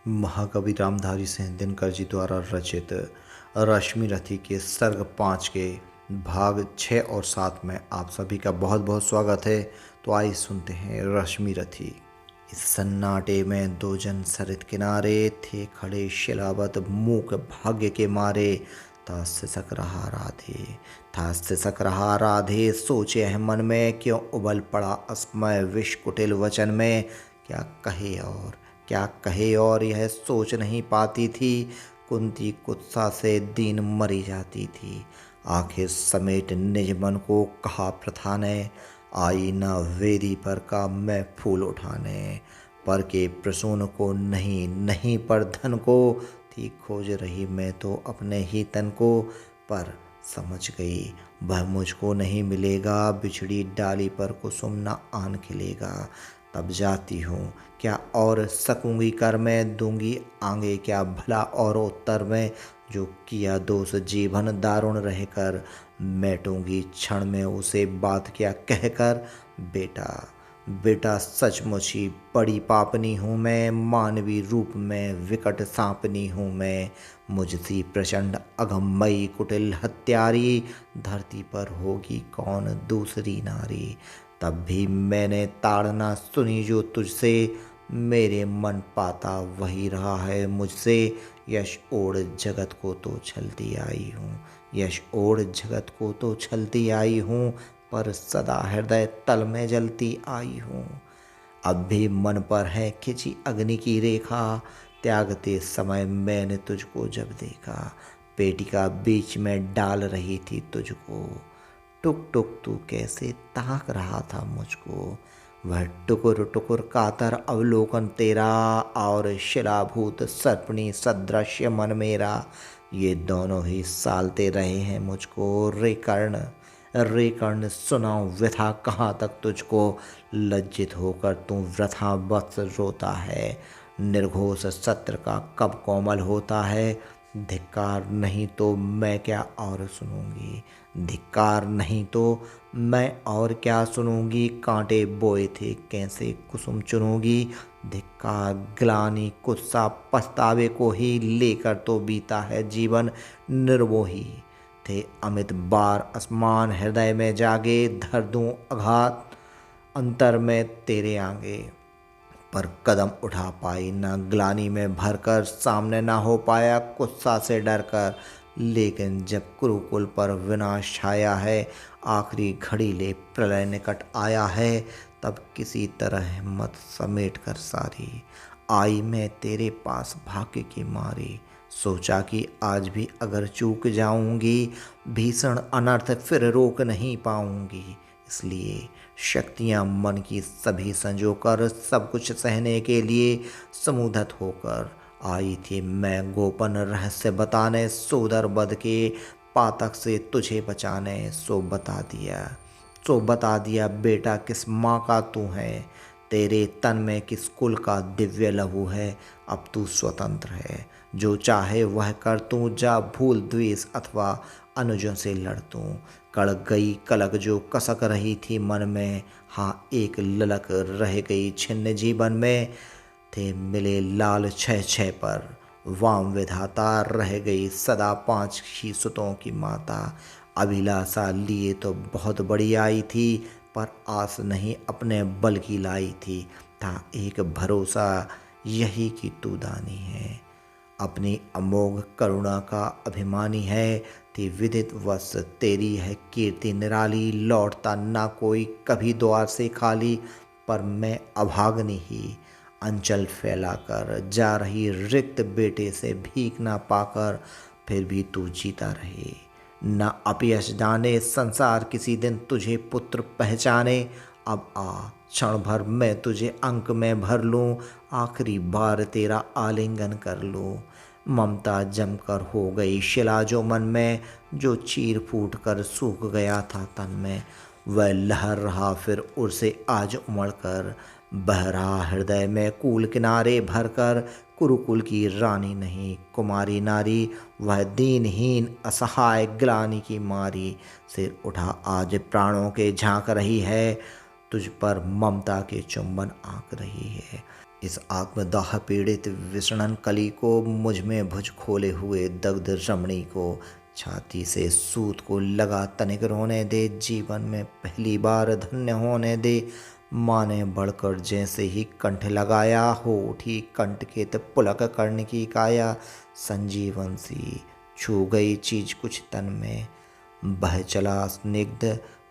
महाकवि रामधारी सिंह दिनकर जी द्वारा रचित रश्मि रथी के सर्ग 5 के भाग 6 और 7 में आप सभी का बहुत बहुत स्वागत है। तो आइए सुनते हैं रश्मि रथी। इस सन्नाटे में दो जन सरित किनारे थे खड़े, शिलावत मूक भाग्य के मारे। था सिसक रहा राधे, सोचे है मन में, क्यों उबल पड़ा अस्मय विष कुटिल वचन में। क्या कहे और यह सोच नहीं पाती थी, कुंती कुत्सा से दीन मरी जाती थी। आखिर समेट निज मन को कहा प्रथा ने, आई न वेदी पर का मैं फूल उठाने। पर के प्रसून को नहीं पर धन को, थी खोज रही मैं तो अपने ही तन को। पर समझ गई वह मुझको नहीं मिलेगा, बिछड़ी डाली पर कुसुम न आन खिलेगा। तब जाती हूँ क्या और सकूंगी कर मैं, दूंगी आगे क्या भला और उत्तर में। जो किया दोष जीवन दारुण रहकर, मैटूंगी क्षण में उसे बात क्या कहकर। बेटा सचमुच ही बड़ी पापनी हूँ मैं, मानवी रूप में विकट सांपनी हूँ मैं। मुझसी प्रचंड अगममयी कुटिल हत्यारी, धरती पर होगी कौन दूसरी नारी। तब भी मैंने ताड़ना सुनी जो तुझसे, मेरे मन पाता वही रहा है मुझसे। यश ओढ़ जगत को तो छलती आई हूँ, पर सदा हृदय तल में जलती आई हूँ। अब भी मन पर है खिंची अग्नि की रेखा, त्यागते समय मैंने तुझको जब देखा। पेटिका बीच में डाल रही थी तुझको, टुक टुक तू कैसे ताक रहा था मुझको। वह टुकुर टुकुर कातर अवलोकन तेरा, और शिलाभूत सर्पणी सदृश्य मन मेरा। ये दोनों ही सालते रहे हैं मुझको। रे कर्ण सुनाऊं व्यथा कहाँ तक तुझको, लज्जित होकर तू वृथा वत्स रोता है। निर्घोष सत्र का कब कोमल होता है, धिक्कार नहीं तो मैं और क्या सुनूंगी। कांटे बोए थे कैसे कुसुम चुनूंगी, धिक्कार ग्लानि गुस्सा पछतावे को ही लेकर तो बीता है जीवन निर्मोही। थे अमित बार आसमान हृदय में जागे, धर दूं आघात अंतर में तेरे आगे। पर कदम उठा पाई न ग्लानि में भरकर, सामने ना हो पाया गुस्सा से डरकर। लेकिन जब कुरुकुल पर विनाश छाया है, आखिरी घड़ी ले प्रलय निकट आया है। तब किसी तरह हिम्मत समेट कर सारी, आई मैं तेरे पास भाग्य की मारी। सोचा कि आज भी अगर चूक जाऊंगी, भीषण अनर्थ फिर रोक नहीं पाऊंगी। इसलिए शक्तियां मन की सभी संजोकर, सब कुछ सहने के लिए समुद्धत होकर आई थी मैं गोपन रहस्य बताने। सोदर बध के पातक से तुझे बचाने। सो बता दिया बेटा किस माँ का तू है, तेरे तन में किस कुल का दिव्य लहू है। अब तू स्वतंत्र है, जो चाहे वह कर तू, जा भूल द्वेष अथवा अनुजों से लड़ तू। कड़ गई कलक जो कसक रही थी मन में, हाँ एक ललक रह गई छिन्न जीवन में। थे मिले लाल छह पर वाम विधाता, रह गई सदा 5 ही सुतों की माता। अभिलाषा लिए तो बहुत बड़ी आई थी, पर आस नहीं अपने बल की लाई थी। था एक भरोसा यही कि तू दानी है, अपनी अमोघ करुणा का अभिमानी है। थी विदित वश तेरी है कीर्ति निराली, लौटता ना कोई कभी द्वार से खाली। पर मैं अभागनी ही अंचल फैलाकर, जा रही रिक्त बेटे से भीख ना पाकर। फिर भी तू जीता रहे न अपयश जाने, संसार किसी दिन तुझे पुत्र पहचाने। अब आ क्षण भर मैं तुझे अंक में भर लूँ, आखिरी बार तेरा आलिंगन कर लूँ। ममता जमकर हो गई शिला जो मन में, जो चीर फूट कर सूख गया था तन में। वह लहर रहा फिर उर से आज उमड़ कर, बह रहा हृदय में कूल किनारे भरकर। कुरुकुल की रानी नहीं कुमारी नारी, वह दीनहीन असहाय ग्लानि की मारी। सिर उठा आज प्राणों के झांक रही है, तुझ पर ममता के चुंबन आंक रही है। इस आत्मदाह पीड़ित विषणन कली को, मुझ में भुज खोले हुए दग्ध रमणी को, छाती से सूत को लगा तनिक रोने दे, जीवन में पहली बार धन्य होने दे। माँ ने बढ़कर जैसे ही कंठ लगाया, हो उठी कंटकित पुलक कर्ण की काया। संजीवन सी छू गई चीज कुछ तन में, बह चला स्निग्ध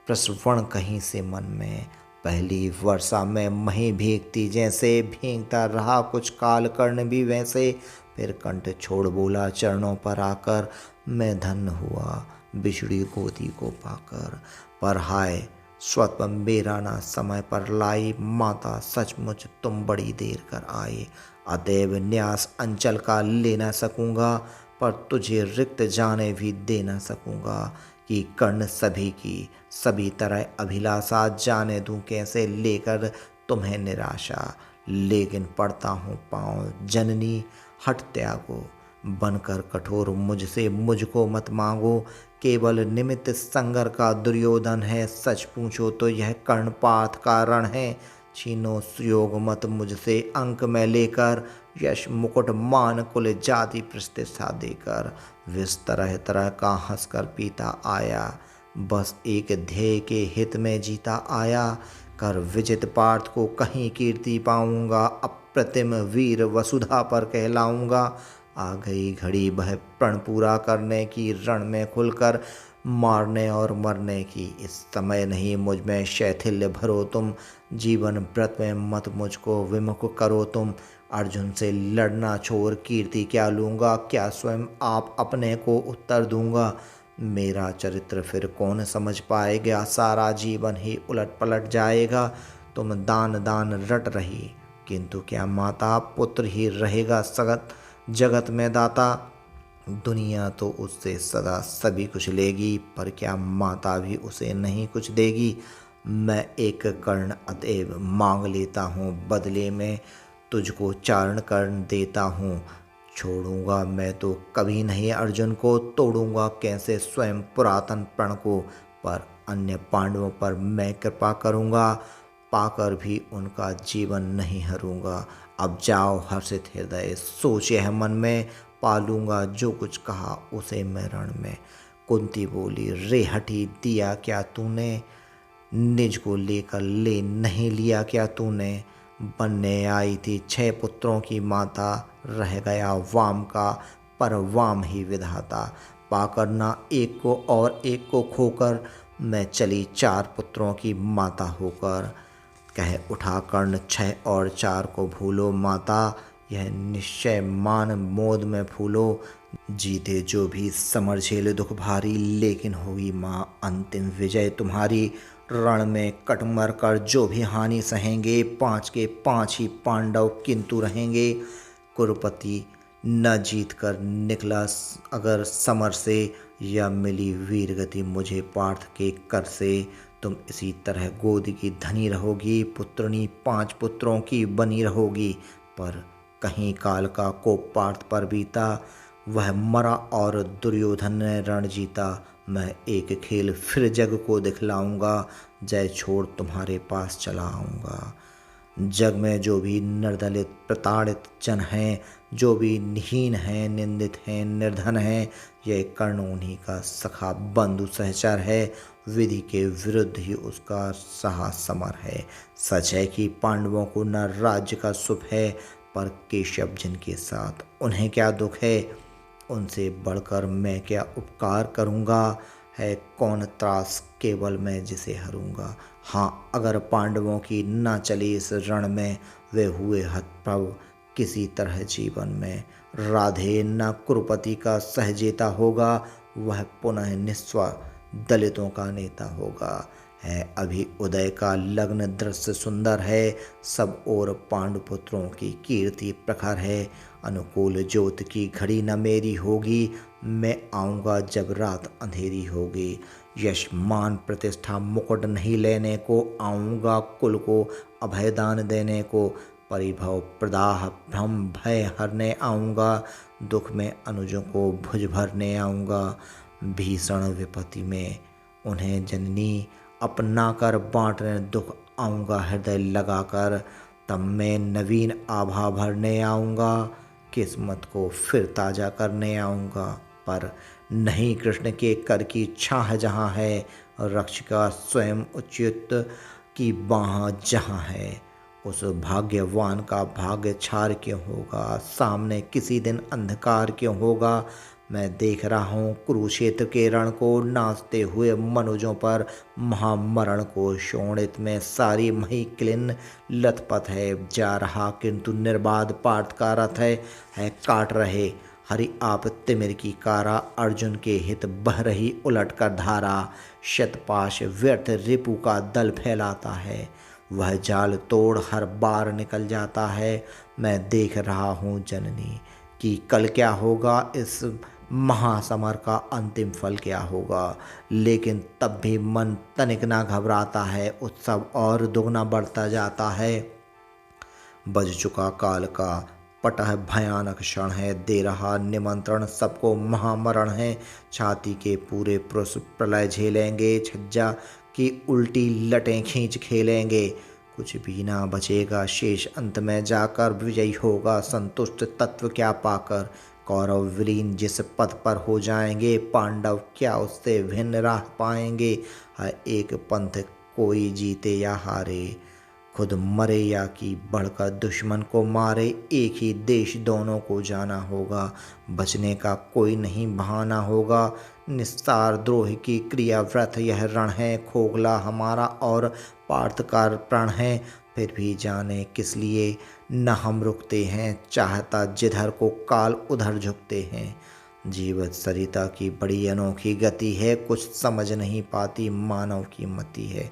प्रस्रवण कहीं से मन में। पहली वर्षा में मही भीगती जैसे, भीगता रहा कुछ काल कर्ण भी वैसे। फिर कंठ छोड़ बोला चरणों पर आकर, मैं धन्य हुआ बिछड़ी गोदी को पाकर। पर हाय स्वत्व मेरा ना समय पर लाई, माता सचमुच तुम बड़ी देर कर आए। अतएव न्यास अंचल का ले न सकूंगा, पर तुझे रिक्त जाने भी दे न सकूंगा। कि कर्ण सभी की सभी तरह अभिलाषा, जाने दूं कैसे लेकर तुम्हें निराशा। लेकिन पड़ता हूँ पाँव जननी हट त्यागो, बनकर कठोर मुझसे मुझको मत मांगो। केवल निमित्त संगर का दुर्योधन है, सच पूछो तो यह कर्णपात का रण है। छीनो सुयोग मत मुझसे अंक में लेकर, यश मुकुट मान कुल जाति प्रतिष्ठा देकर। विष तरह तरह का हंसकर पीता आया, बस एक ध्येय के हित में जीता आया। कर विजित पार्थ को कहीं कीर्ति पाऊंगा, अप्रतिम वीर वसुधा पर कहलाऊंगा। आ गई घड़ी वह प्रण पूरा करने की, रण में खुलकर मारने और मरने की। इस समय नहीं मुझ में शैथिल्य भरो तुम, जीवन व्रत में मत मुझको विमुख करो तुम। अर्जुन से लड़ना छोड़ कीर्ति क्या लूँगा, क्या स्वयं आप अपने को उत्तर दूंगा। मेरा चरित्र फिर कौन समझ पाएगा, सारा जीवन ही उलट पलट जाएगा। तुम दान दान रट रही, किंतु क्या माता पुत्र ही रहेगा जगत में दाता। दुनिया तो उससे सदा सभी कुछ लेगी, पर क्या माता भी उसे नहीं कुछ देगी। मैं एक कर्ण अतएव मांग लेता हूँ बदले में, तुझको चारण कर्ण देता हूँ। छोड़ूंगा मैं तो कभी नहीं अर्जुन को, तोड़ूंगा कैसे स्वयं पुरातन प्रण को। पर अन्य पांडवों पर मैं कृपा करूंगा, पाकर भी उनका जीवन नहीं हरूंगा। अब जाओ हर्षित हृदय, सोच यह मन में, पालूंगा जो कुछ कहा उसे मैं रण में। कुंती बोली रे हठी, दिया क्या तूने, निज को लेकर ले नहीं लिया क्या तूने। बनने आई थी 6 पुत्रों की माता, रह गया वाम का पर वाम ही विधाता। पाकर ना एक को और एक को खोकर, मैं चली 4 पुत्रों की माता होकर। कह उठा कर्ण 6 और 4 को भूलो माता, यह निश्चय मान मोद में फूलो। जीते जो भी समर झेले दुख भारी, लेकिन होगी माँ अंतिम विजय तुम्हारी। रण में कट मर कर जो भी हानि सहेंगे, 5 के 5 ही पांडव किंतु रहेंगे। कुरुपति न जीत कर निकला अगर समर से, या मिली वीर गति मुझे पार्थ के कर से। तुम इसी तरह गोद की धनी रहोगी, पुत्रनी 5 पुत्रों की बनी रहोगी। पर कहीं काल का कोप पार्थ पर बीता, वह मरा और दुर्योधन ने रण जीता। मैं एक खेल फिर जग को दिखलाऊंगा, जय छोड़ तुम्हारे पास चला आऊँगा। जग में जो भी निर्दलित प्रताड़ित जन हैं, जो भी हीन हैं, निंदित हैं, निर्धन हैं, यह कर्ण उन्हीं का सखा बंधु सहचर है। विधि के विरुद्ध ही उसका सहा समर है। सच है कि पांडवों को न राज्य का सुख है, पर केशव जिनके साथ उन्हें क्या दुख है। उनसे बढ़कर मैं क्या उपकार करूँगा, है कौन त्रास केवल मैं जिसे हरूंगा। हाँ अगर पांडवों की न चली इस रण में, वे हुए हतप्रभ किसी तरह जीवन में। राधे न कुरुपति का सहजेता होगा, वह पुनः निस्वा दलितों का नेता होगा। है अभी उदय का लग्न दृश्य सुंदर है, सब ओर पांडुपुत्रों की कीर्ति प्रखर है। अनुकूल ज्योत की घड़ी न मेरी होगी, मैं आऊँगा जब रात अंधेरी होगी। यश मान प्रतिष्ठा मुकुट नहीं लेने को, आऊँगा कुल को अभयदान देने को। परिभव प्रदाह भ्रम भय हरने आऊँगा, दुख में अनुजों को भुज भरने आऊँगा। भीषण विपत्ति में उन्हें जननी अपना कर बांटने दुख आऊँगा हृदय लगाकर। तब मैं नवीन आभा भरने आऊँगा, किस्मत को फिर ताज़ा करने आऊँगा। पर नहीं, कृष्ण के कर की छाह जहाँ है, रक्षिका स्वयं उच्युत की बाह जहाँ है, उस भाग्यवान का भाग्य छार क्यों होगा, सामने किसी दिन अंधकार क्यों होगा। मैं देख रहा हूँ कुरुक्षेत्र के रण को, नाचते हुए मनुजों पर महामरण को। शोणित में सारी मही किलिन लथपथ है जा रहा, किंतु निर्बाध पार्थ का रथ है काट रहे हरि आप तिमिर की कारा। अर्जुन के हित बह रही उलट कर धारा, शतपाश व्यर्थ रिपु का दल फैलाता है। वह जाल तोड़ हर बार निकल जाता है। मैं देख रहा हूँ जननी कि कल क्या होगा, इस महासमर का अंतिम फल क्या होगा। लेकिन तब भी मन तनिक ना घबराता है, उत्सव और दुगना बढ़ता जाता है। बज चुका काल का पटह भयानक क्षण है, दे रहा निमंत्रण सबको महामरण है। छाती के पूरे पुरुष प्रलय झेलेंगे, छज्जा की उल्टी लटें खींच खेलेंगे। कुछ भी ना बचेगा शेष, अंत में जाकर विजयी होगा संतुष्ट तत्व क्या पाकर। कौरव विलीन जिस पथ पर हो जाएंगे, पांडव क्या उससे भिन्न राह पाएंगे। हर एक पंथ कोई जीते या हारे, खुद मरे या कि बढ़कर दुश्मन को मारे। एक ही देश दोनों को जाना होगा, बचने का कोई नहीं बहाना होगा। निस्तार द्रोह की क्रिया व्रत यह रण है, खोखला हमारा और पार्थ का प्रण है। फिर भी जाने किस लिए न हम रुकते हैं, चाहता जिधर को काल उधर झुकते हैं। जीवत सरिता की बड़ी अनोखी गति है, कुछ समझ नहीं पाती मानव की मति है।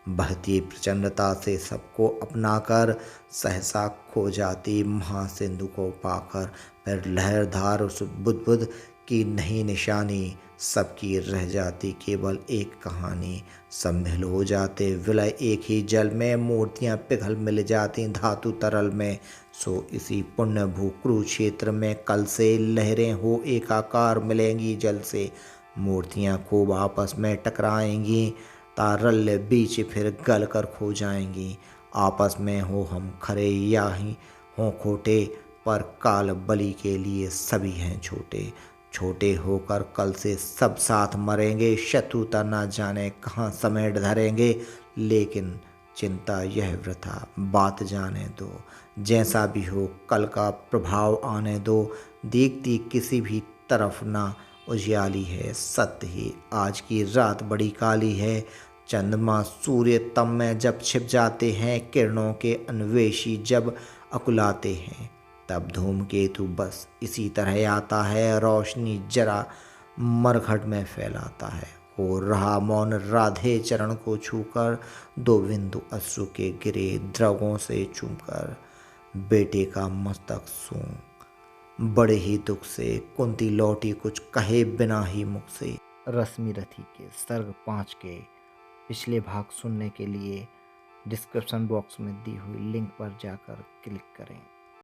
बहती प्रचंडता से सबको अपनाकर, सहसा खो जाती महासिंधु को पाकर। फिर लहरधार उस बुद्बुद की नहीं निशानी, सबकी रह जाती केवल एक कहानी। सब मिल हो जाते विलय एक ही जल में, मूर्तियाँ पिघल मिल जाती धातु तरल में। सो इसी पुण्य भू कुरुक्षेत्र में कल से लहरें हो एकाकार मिलेंगी जल से। मूर्तियाँ खूब आपस में टकराएंगी, तारल्य बीच फिर गल कर खो जाएंगी। आपस में हो हम खरे या ही हों खोटे, पर काल बलि के लिए सभी हैं छोटे। छोटे होकर कल से सब साथ मरेंगे, शत्रुता ना जाने कहाँ समेट धरेंगे। लेकिन चिंता यह वृथा, बात जाने दो। जैसा भी हो कल का प्रभाव आने दो, देखती किसी भी तरफ ना उजियाली है। सत्य ही आज की रात बड़ी काली है, चंद्रमा सूर्य तम में जब छिप जाते हैं, किरणों के अन्वेषी जब अकुलाते हैं। तब धूमकेतु बस इसी तरह आता है, रोशनी जरा मरघट में फैलाता है। हो रहा मौन राधे चरण को छूकर, दो बिंदु अश्रु के गिरे द्रवों से चूमकर। बेटे का मस्तक सूं बड़े ही दुख से, कुंती लौटी कुछ कहे बिना ही मुख से। रश्मि रथी के सर्ग 5 के पिछले भाग सुनने के लिए डिस्क्रिप्शन बॉक्स में दी हुई लिंक पर जाकर क्लिक करें।